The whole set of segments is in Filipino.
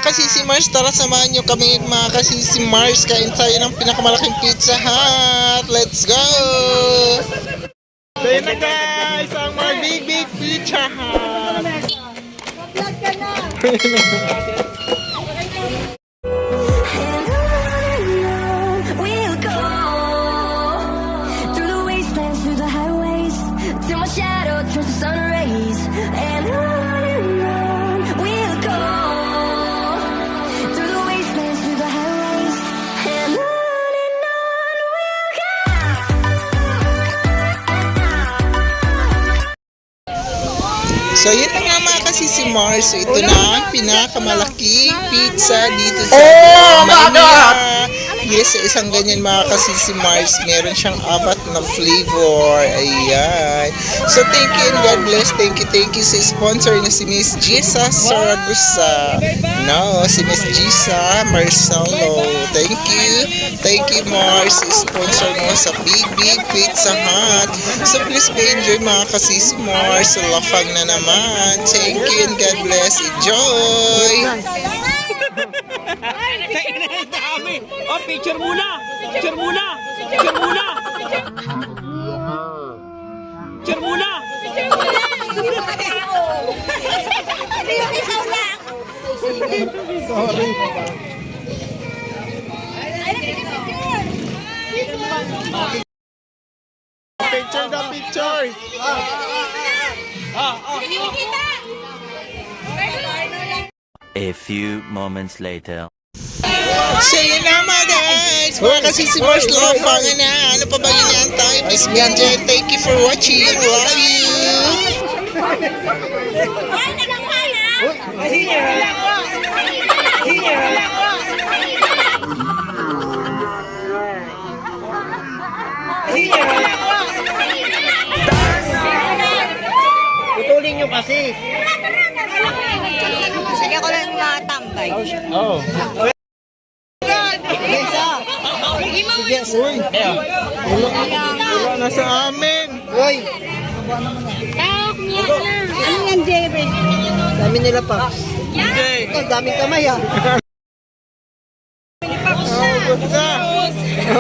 kasisi Mars, tara samahan nyo kami mga kasisi Mars. Kain tayo ng pinakamalaking Pizza Hut. Let's go! So yun na guys, ang mga big Pizza Hut. Vlog ka na! So yun na nga mga kasisi Mars. So ito na ang pinakamalaking pizza dito sa Manila. Yes, sa isang ganyan mga kasisi Mars, meron siyang 4 na flavor. Ayan. So thank you and God bless. Thank you sa sponsor na si Miss Gisa Saragusa. No, si Miss Gisa Marcelo. Thank you Mars, sponsor mo sa big Pizza Hut. So please enjoy mga kasisi Mars. So lafang na naman. Thank you and God bless. Enjoy! Oh, picture muna! Picture muna! Sorry. Picture. A few moments later. So yun na mga guys, mga kasisi Mars, lafangan na. Ano pa ba inaantay? Please enjoy. Thank you for watching. Love you. Putulin nyo kasi. Sige ako lang matambay. Oo. Uy, wala na sa amin. Uy, Ano yan, Jerry? dami nila pa. Ito, daming kamay ah.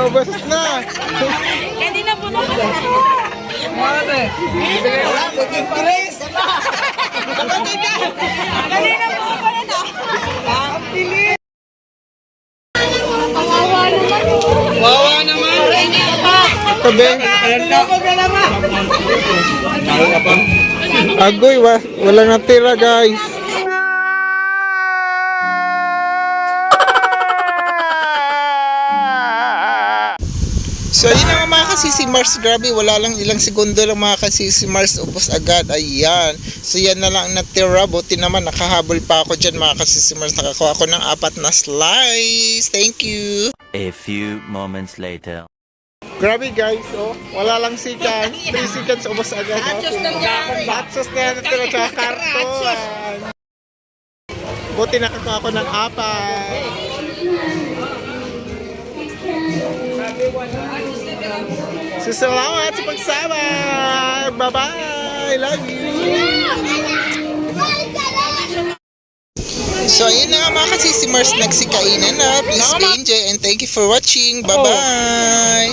Ubus na. Kanina po na. Maging pares. Kanina po pa na to. Wawa naman. Tabi. Agoy, wala natira guys. So yun na nga mga kasisi Mars, grabe, wala lang ilang segundo lang mga kasisi Mars, ubos agad, ayan. So yan na lang natira, buti naman nakahabol pa ako dyan mga kasisi Mars, nakakuha ako ng 4 na slice, thank you. A few moments later. Grabe guys, oh, wala lang seconds, 3 seconds ubos agad. Batsos na yan natira sa karton. Buti nakakuha ako ng 4. So, salamat sa pagsama. Bye-bye. Love you. So, ayun na nga mga kasisi Mars, nagsikainan na. Please enjoy and thank you for watching. Bye-bye.